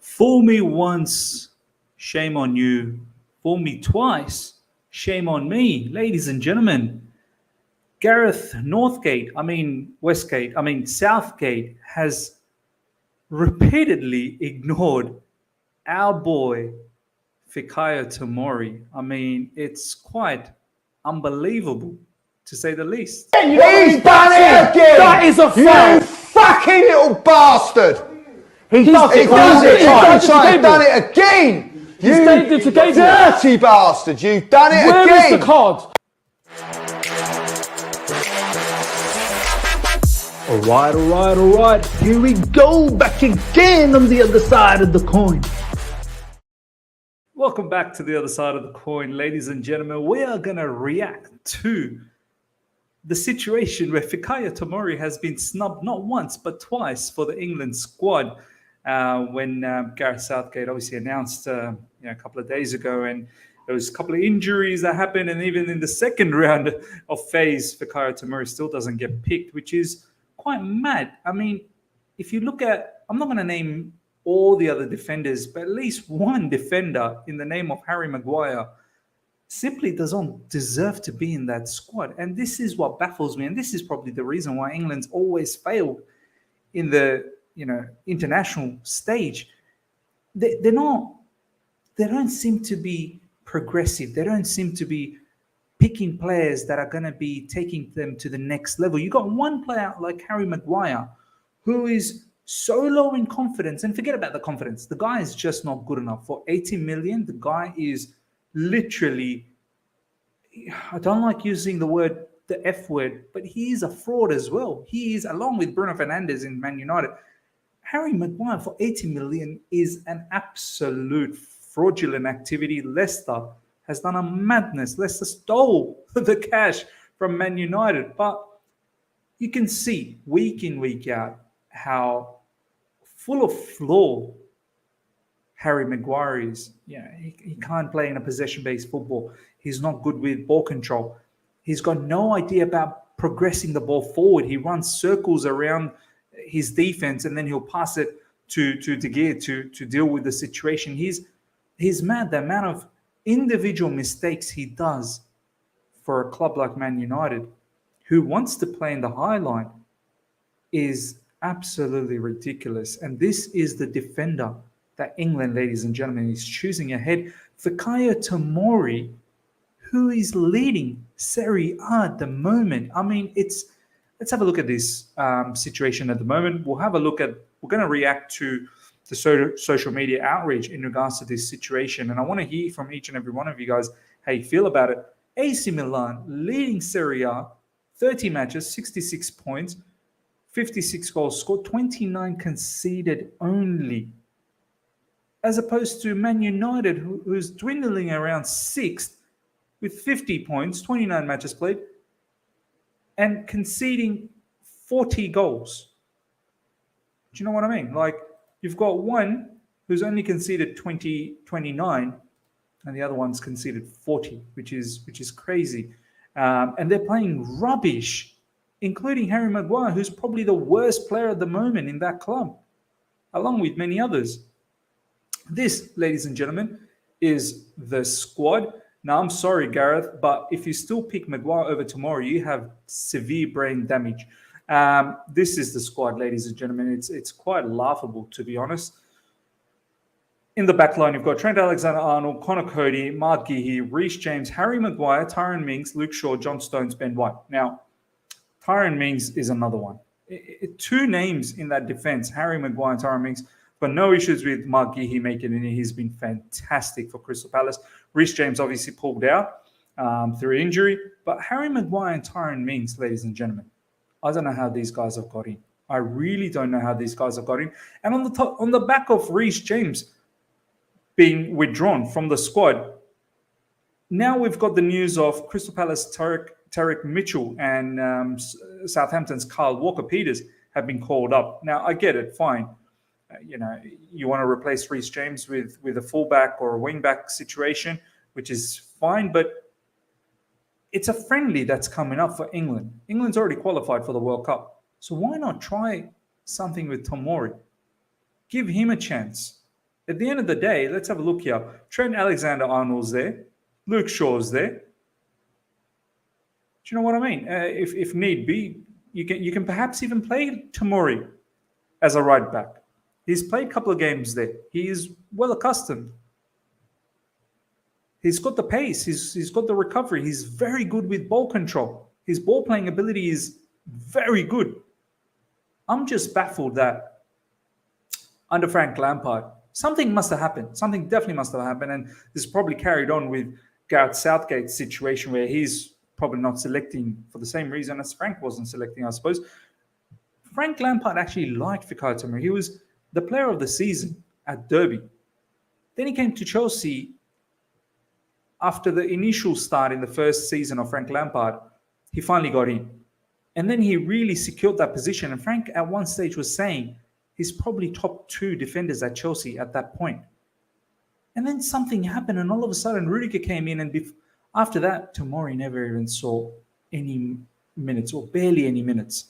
Fool me once, shame on you. Fool me twice, shame on me. Ladies and gentlemen, Southgate has repeatedly ignored our boy Fikayo Tomori. It's quite unbelievable, to say the least. He's done it again! That is a foul! You fucking little bastard! He's done it again! You dirty bastard! You've done it again! Where is the card? Alright. Here we go, back again on the other side of the coin. Welcome back to the other side of the coin, ladies and gentlemen. We are going to react to the situation where Fikayo Tomori has been snubbed not once but twice for the England squad when Gareth Southgate obviously announced a couple of days ago, and there was a couple of injuries that happened, and even in the second round of phase, Fikayo Tomori still doesn't get picked, which is quite mad. If you look at, I'm not going to name all the other defenders, but at least one defender in the name of Harry Maguire simply doesn't deserve to be in that squad. And this is what baffles me, and this is probably the reason why England's always failed in the international stage. They don't seem to be progressive. They don't seem to be picking players that are going to be taking them to the next level. You got one player like Harry Maguire who is so low in confidence, and forget about the confidence. The guy is just not good enough. For 80 million, the guy is literally, I don't like using the F word, but he is a fraud as well. He is, along with Bruno Fernandes in Man United. Harry Maguire for 80 million is an absolute fraudulent activity. Leicester has done a madness. Leicester stole the cash from Man United. But you can see week in, week out, how full of flaw Harry Maguire is. He can't play in a possession-based football. He's not good with ball control. He's got no idea about progressing the ball forward. He runs circles around his defense, and then he'll pass it to De Gea to deal with the situation. He's mad. The amount of individual mistakes he does for a club like Man United, who wants to play in the high line, is absolutely ridiculous. And this is the defender that England, ladies and gentlemen, is choosing ahead. Fikayo Tomori, who is leading Serie A at the moment. Let's have a look at this situation at the moment. We're going to react to the social media outrage in regards to this situation. And I want to hear from each and every one of you guys how you feel about it. AC Milan leading Serie A, 30 matches, 66 points, 56 goals scored, 29 conceded only. As opposed to Man United, who's dwindling around 6th with 50 points, 29 matches played, and conceding 40 goals. Do you know what I mean? Like, you've got one who's only conceded 29, and the other one's conceded 40, which is crazy. And they're playing rubbish, including Harry Maguire, who's probably the worst player at the moment in that club, along with many others. This, ladies and gentlemen, is the squad. Now, I'm sorry, Gareth, but if you still pick Maguire over Tomori, you have severe brain damage. This is the squad, ladies and gentlemen. It's quite laughable, to be honest. In the back line, you've got Trent Alexander-Arnold, Conor Coady, Mark Guehi, Reece James, Harry Maguire, Tyrone Mings, Luke Shaw, John Stones, Ben White. Now, Tyrone Mings is another one. Two names in that defense, Harry Maguire and Tyrone Mings, but no issues with Mark Guehi making it in. He's been fantastic for Crystal Palace. Reece James obviously pulled out through injury, but Harry Maguire and Tyrone Mings, ladies and gentlemen, I don't know how these guys have got in. I really don't know how these guys have got in. And on the back of Reece James being withdrawn from the squad, now we've got the news of Crystal Palace Tarek Mitchell and Southampton's Kyle Walker-Peters have been called up. Now, I get it, fine. You want to replace Reece James with a fullback or a wingback situation, which is fine, but it's a friendly that's coming up for England. England's already qualified for the World Cup. So why not try something with Tomori? Give him a chance. At the end of the day, let's have a look here. Trent Alexander-Arnold's there. Luke Shaw's there. Do you know what I mean? If need be, you can perhaps even play Tomori as a right back. He's played a couple of games there. He is well accustomed. He's got the pace. He's got the recovery. He's very good with ball control. His ball playing ability is very good. I'm just baffled that under Frank Lampard, something must have happened. Something definitely must have happened. And this is probably carried on with Gareth Southgate's situation where he's probably not selecting for the same reason as Frank wasn't selecting, I suppose. Frank Lampard actually liked Fikayo Tomori. He was the player of the season at Derby. Then he came to Chelsea after the initial start in the first season of Frank Lampard. He finally got in. And then he really secured that position. And Frank at one stage was saying he's probably top 2 defenders at Chelsea at that point. And then something happened and all of a sudden Rudiger came in, and after that, Tomori never even saw any minutes or barely any minutes.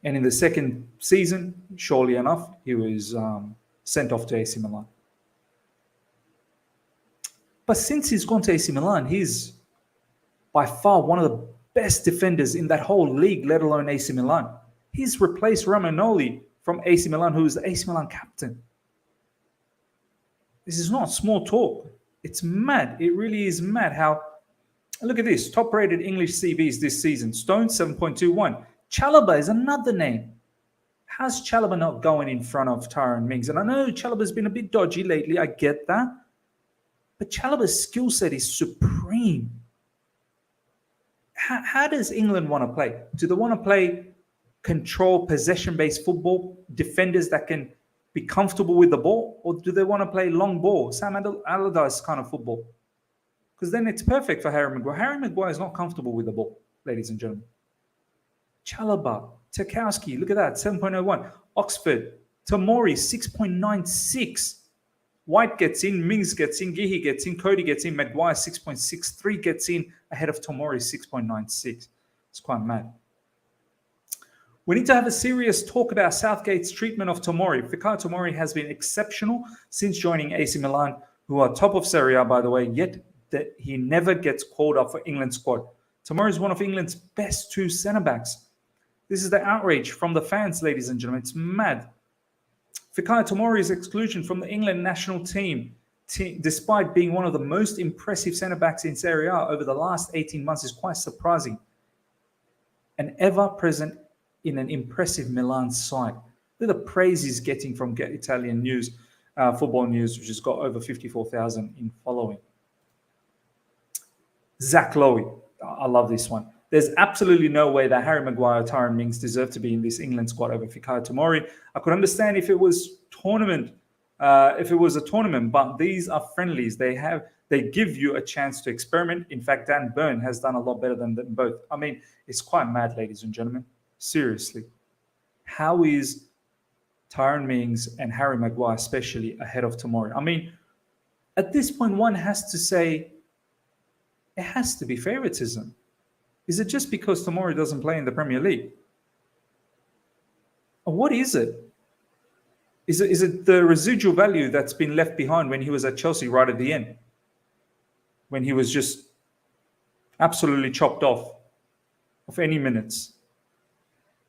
And in the second season, surely enough, he was sent off to AC Milan. But since he's gone to AC Milan, he's by far one of the best defenders in that whole league, let alone AC Milan. He's replaced Romagnoli from AC Milan, who is the AC Milan captain. This is not small talk. It's mad. It really is mad how... Look at this. Top-rated English CBs this season. Stones, 7.21. Chalobah is another name. How's Chalobah not going in front of Tyrone Mings? And I know Chalobah's been a bit dodgy lately. I get that. But Chalobah's skill set is supreme. How does England want to play? Do they want to play control, possession-based football, defenders that can be comfortable with the ball? Or do they want to play long ball, Sam Allardyce kind of football? Because then it's perfect for Harry Maguire. Harry Maguire is not comfortable with the ball, ladies and gentlemen. Chalobah, Tarkowski, look at that, 7.01. Oxford, Tomori, 6.96. White gets in, Mings gets in, Guehi gets in, Coady gets in, Maguire 6.63 gets in ahead of Tomori 6.96. It's quite mad. We need to have a serious talk about Southgate's treatment of Tomori. Fikayo Tomori has been exceptional since joining AC Milan, who are top of Serie A, by the way, yet that he never gets called up for England squad. Tomori is one of England's best 2 centre-backs. This is the outrage from the fans, ladies and gentlemen. It's mad. Fikayo Tomori's exclusion from the England national team, despite being one of the most impressive centre-backs in Serie A over the last 18 months, is quite surprising. And ever present in an impressive Milan side. Look at the praise he's getting from Get Italian News, Football News, which has got over 54,000 in following. Zach Lowy. I love this one. There's absolutely no way that Harry Maguire, Tyrone Mings deserve to be in this England squad over Fikayo Tomori. I could understand if it was a tournament, but these are friendlies. They give you a chance to experiment. In fact, Dan Burn has done a lot better than them both. I mean, it's quite mad, ladies and gentlemen. Seriously. How is Tyrone Mings and Harry Maguire especially ahead of Tomori? I mean, at this point, one has to say it has to be favoritism. Is it just because Tomori doesn't play in the Premier League? Or what is it? Is it the residual value that's been left behind when he was at Chelsea right at the end? When he was just absolutely chopped off of any minutes?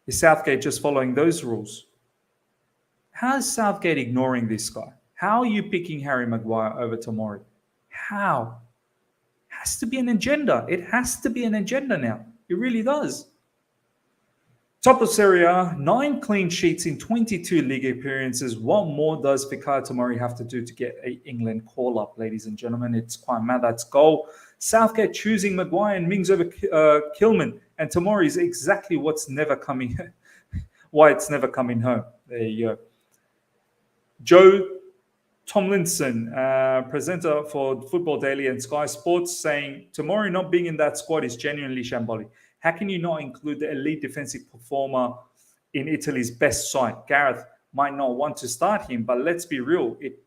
Is Southgate just following those rules? How is Southgate ignoring this guy? How are you picking Harry Maguire over Tomori? How? Has to be an agenda. It has to be an agenda now. It really does. Top of Serie A, 9 clean sheets in 22 league appearances. What more does Fikayo Tomori have to do to get an England call-up, ladies and gentlemen? It's quite mad. That's goal. Southgate choosing Maguire and Mings over Kilman. And Tomori is exactly why it's never coming home. There you go. Joe Tomlinson, presenter for Football Daily and Sky Sports, saying Tomori not being in that squad is genuinely shambolic. How can you not include the elite defensive performer in Italy's best side? Gareth might not want to start him, but let's be real. It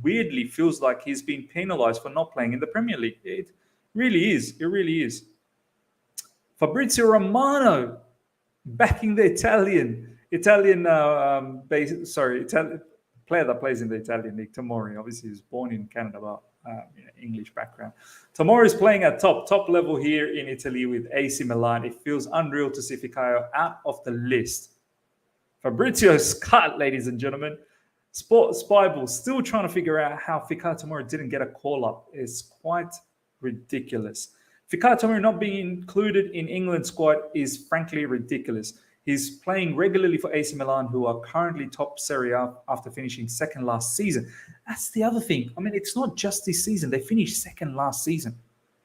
weirdly feels like he's been penalized for not playing in the Premier League. It really is. It really is. Fabrizio Romano backing the Italian player that plays in the Italian league, Tomori. Obviously, he's born in Canada, but English background. Tomori is playing at top level here in Italy with AC Milan. It feels unreal to see Fikayo out of the list. Fabrizio's cut, ladies and gentlemen. Sports Bible still trying to figure out how Fikayo Tomori didn't get a call up. It's quite ridiculous. Fikayo Tomori not being included in England squad is frankly ridiculous. He's playing regularly for AC Milan, who are currently top Serie A after finishing second last season. That's the other thing. I mean, it's not just this season. They finished second last season.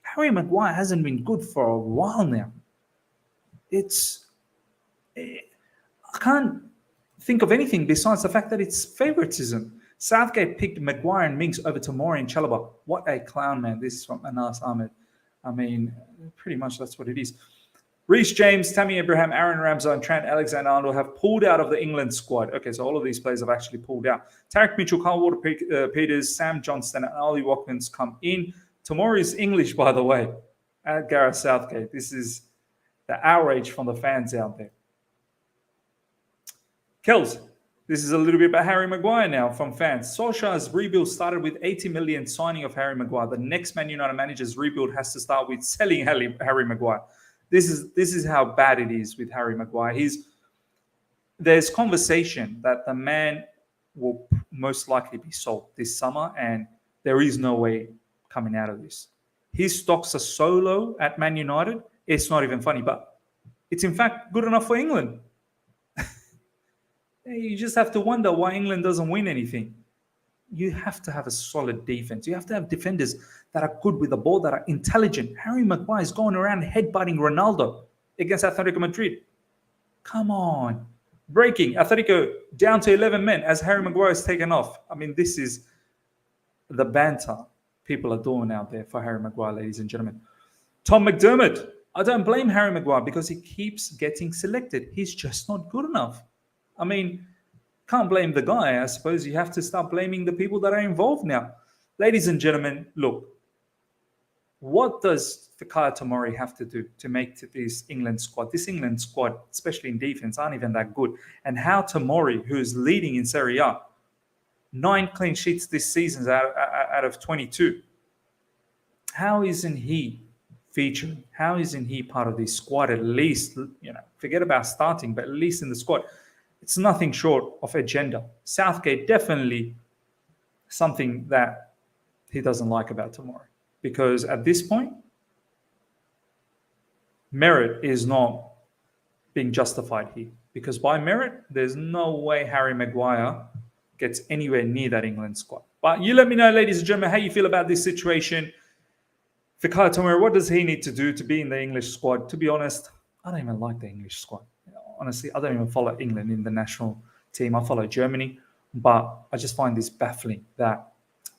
Harry Maguire hasn't been good for a while now. I can't think of anything besides the fact that it's favoritism. Southgate picked Maguire and Mings over Tomori and Chalobah. What a clown, man. This is from Anas Ahmed. I mean, pretty much that's what it is. Reece James, Tammy Abraham, Aaron Ramsey, and Trent Alexander-Arnold have pulled out of the England squad. Okay, so all of these players have actually pulled out. Tarek Mitchell, Kyle Walker-Peters, Sam Johnston, and Ollie Watkins come in. Tomori's English, by the way, at Gareth Southgate. This is the outrage from the fans out there. Kels, this is a little bit about Harry Maguire now from fans. Solskjaer's rebuild started with 80 million signing of Harry Maguire. The next Man United manager's rebuild has to start with selling Harry Maguire. This is how bad it is with Harry Maguire. There's conversation that the man will most likely be sold this summer, and there is no way coming out of this. His stocks are so low at Man United, it's not even funny, but it's in fact good enough for England. You just have to wonder why England doesn't win anything. You have to have a solid defense. You have to have defenders that are good with the ball, that are intelligent. Harry Maguire is going around headbutting Ronaldo against Atletico Madrid. Come on. Breaking. Atletico down to 11 men as Harry Maguire is taken off. I mean, this is the banter people are doing out there for Harry Maguire, ladies and gentlemen. Tom McDermott. I don't blame Harry Maguire because he keeps getting selected. He's just not good enough. I mean, can't blame the guy. I suppose you have to start blaming the people that are involved now. Ladies and gentlemen, look, what does Fikayo Tomori have to do to make this England squad? This England squad, especially in defense, aren't even that good. And how Tomori, who's leading in Serie A, 9 clean sheets this season out of 22. How isn't he featuring? How isn't he part of this squad at least? Forget about starting, but at least in the squad. It's nothing short of agenda. Southgate definitely something that he doesn't like about Tomori. Because at this point, merit is not being justified here. Because by merit, there's no way Harry Maguire gets anywhere near that England squad. But you let me know, ladies and gentlemen, how you feel about this situation. Fikayo Tomori, what does he need to do to be in the English squad? To be honest, I don't even like the English squad. Honestly, I don't even follow England in the national team. I follow Germany, but I just find this baffling that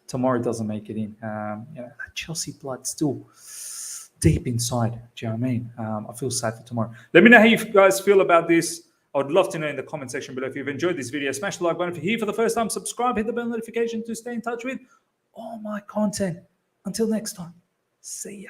Tomori doesn't make it in. That Chelsea blood still deep inside. Do you know what I mean? I feel sad for Tomori. Let me know how you guys feel about this. I would love to know in the comment section below. If you've enjoyed this video, smash the like button. If you're here for the first time, subscribe, hit the bell notification to stay in touch with all my content. Until next time, see ya.